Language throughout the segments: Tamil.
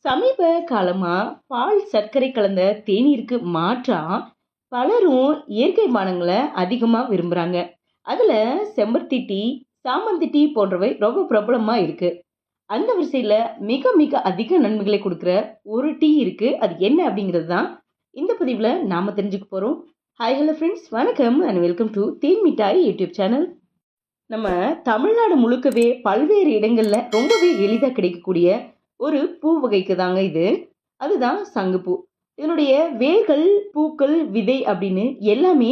சமீப காலமா பால் சர்க்கரை கலந்த தேநீருக்கு மாற்றா பலரும் இயற்கை பானங்களை அதிகமா விரும்புறாங்க. அதுல செம்பருத்தி டீ, சாமந்தி டீ போன்றவை ரொம்ப பிரபலமா இருக்கு. அந்த வரிசையில மிக மிக அதிக நன்மைகளை கொடுக்குற ஒரு டீ இருக்கு. அது என்ன அப்படிங்கிறது தான் இந்த பதிவுல நாம தெரிஞ்சுக்க போறோம். ஹாய் ஹலோ ஃப்ரெண்ட்ஸ், வணக்கம் அண்ட் வெல்கம் டு தேன் மிட்டாய் யூடியூப் சேனல். நம்ம தமிழ்நாடு முழுக்கவே பல்வேறு இடங்கள்ல ரொம்பவே எளிதா கிடைக்கக்கூடிய ஒரு பூ வகைக்கு தாங்க இது. அதுதான் சங்குப்பூ. இதனுடைய வேர்கள், பூக்கள், விதை அப்படின்னு எல்லாமே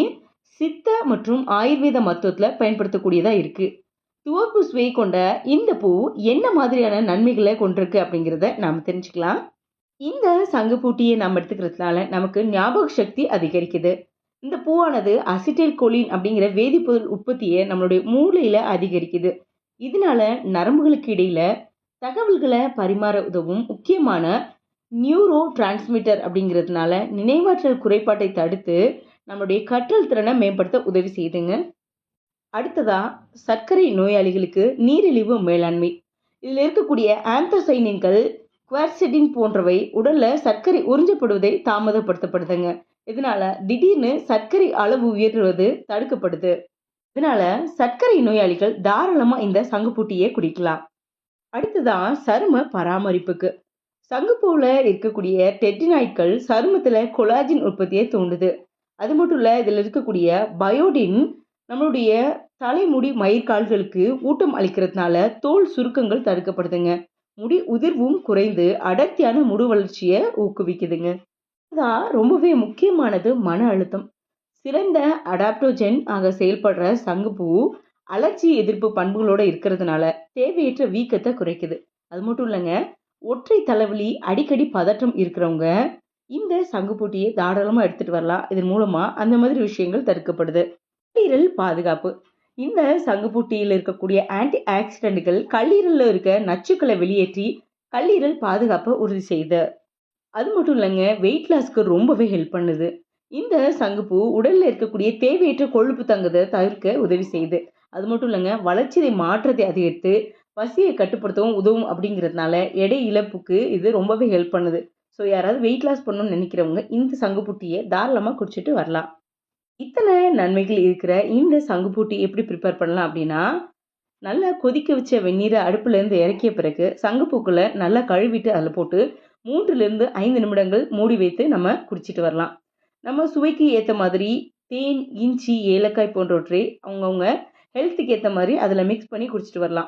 சித்த மற்றும் ஆயுர்வேத மருத்துவத்துல பயன்படுத்தக்கூடியதா இருக்கு. துவர்ப்பு சுவை கொண்ட இந்த பூ என்ன மாதிரியான நன்மைகளை கொண்டிருக்கு அப்படிங்கிறத நாம தெரிஞ்சுக்கலாம். இந்த சங்குப்பூ டீயை நம்ம எடுத்துக்கிறதுனால நமக்கு ஞாபக சக்தி அதிகரிக்குது. இந்த பூவானது அசிட்டைல் கோலின் அப்படிங்கிற வேதிப்பொருள் உற்பத்தியை நம்மளுடைய மூளையில அதிகரிக்குது. இதனால நரம்புகளுக்கு இடையில தகவல்களை பரிமாற உதவும் முக்கியமான நியூரோ டிரான்ஸ்மிட்டர் அப்படிங்கிறதுனால நினைவாற்றல் குறைபாட்டை தடுத்து நம்மளுடைய கற்றல் திறனை மேம்படுத்த உதவி செய்யுதுங்க. அடுத்ததா சர்க்கரை நோயாளிகளுக்கு நீரிழிவு மேலாண்மை. இதில் இருக்கக்கூடிய ஆந்தோசைனின்கள், குவார்செட்டின் போன்றவை உடல்ல சர்க்கரை உறிஞ்சப்படுவதை தாமதப்படுத்தப்படுதுங்க. இதனால திடீர்னு சர்க்கரை அளவு உயர்வது தடுக்கப்படுது. இதனால சர்க்கரை நோயாளிகள் தாராளமா இந்த சங்குப்பூட்டியை குடிக்கலாம். அடுத்ததான் சரும பராமரிப்புக்கு. சங்குப்பூவில் இருக்கக்கூடிய டெட்டினாய்ட்கள் சருமத்துல கொலாஜின் உற்பத்தியை தூண்டுது. அது மட்டும் இல்ல, இதுல இருக்கக்கூடிய பயோடின் நம்மளுடைய தலைமுடி மயிர்கால்களுக்கு ஊட்டம் அளிக்கிறதுனால தோல் சுருக்கங்கள் தடுக்கப்படுதுங்க. முடி உதிர்வும் குறைந்து அடர்த்தியான முடி வளர்ச்சியை ஊக்குவிக்குதுங்க. இதான் ரொம்பவே முக்கியமானது மன அழுத்தம். சிறந்த அடாப்டோஜென் ஆக செயல்படுற சங்குப்பூ அலர்ஜி எதிர்ப்பு பண்புகளோட இருக்கிறதுனால தேவையற்ற வீக்கத்தை குறைக்குது. அது மட்டும் இல்லைங்க, ஒற்றை தலைவலி, அடிக்கடி பதற்றம் இருக்கிறவங்க இந்த சங்குப்பூட்டியை தாராளமாக எடுத்துட்டு வரலாம். இதன் மூலமா அந்த மாதிரி விஷயங்கள் தடுக்கப்படுது. கல்லீரல் பாதுகாப்பு. இந்த சங்குப்பூட்டியில் இருக்கக்கூடிய ஆன்டி ஆக்சிடென்ட்கள் கல்லீரல்ல இருக்க நச்சுக்களை வெளியேற்றி கல்லீரல் பாதுகாப்பை உறுதி செய்யுது. அது மட்டும் இல்லைங்க, வெயிட் லாஸ்க்கு ரொம்பவே ஹெல்ப் பண்ணுது. இந்த சங்குப்பூ உடல்ல இருக்கக்கூடிய தேவையற்ற கொழுப்பு தங்குதை தவிர்க்க உதவி செய்யுது. அது மட்டும் இல்லைங்க, வளர்ச்சிதை மாற்றத்தை அதிகரித்து பசியை கட்டுப்படுத்தவும் உதவும் அப்படிங்கிறதுனால எடை இழப்புக்கு இது ரொம்பவே ஹெல்ப் பண்ணுது. ஸோ யாராவது வெயிட் லாஸ் பண்ணணும்னு நினைக்கிறவங்க இந்த சங்குப்பூட்டியை தாராளமாக குடிச்சிட்டு வரலாம். இத்தனை நன்மைகள் இருக்கிற இந்த சங்குப்பூட்டி எப்படி ப்ரிப்பேர் பண்ணலாம் அப்படின்னா, நல்லா கொதிக்க வச்ச வெந்நீரை அடுப்புலேருந்து இறக்கிய பிறகு சங்குப்பூக்களை நல்லா கழுவிட்டு அதில் போட்டு 3லிருந்து 5 நிமிடங்கள் மூடி வைத்து நம்ம குடிச்சிட்டு வரலாம். நம்ம சுவைக்கு ஏற்ற மாதிரி தேன், இஞ்சி, ஏலக்காய் போன்றவற்றை அவங்கவுங்க ஹெல்த்துக்கு ஏற்ற மாதிரி அதில் மிக்ஸ் பண்ணி குடிச்சிட்டு வரலாம்.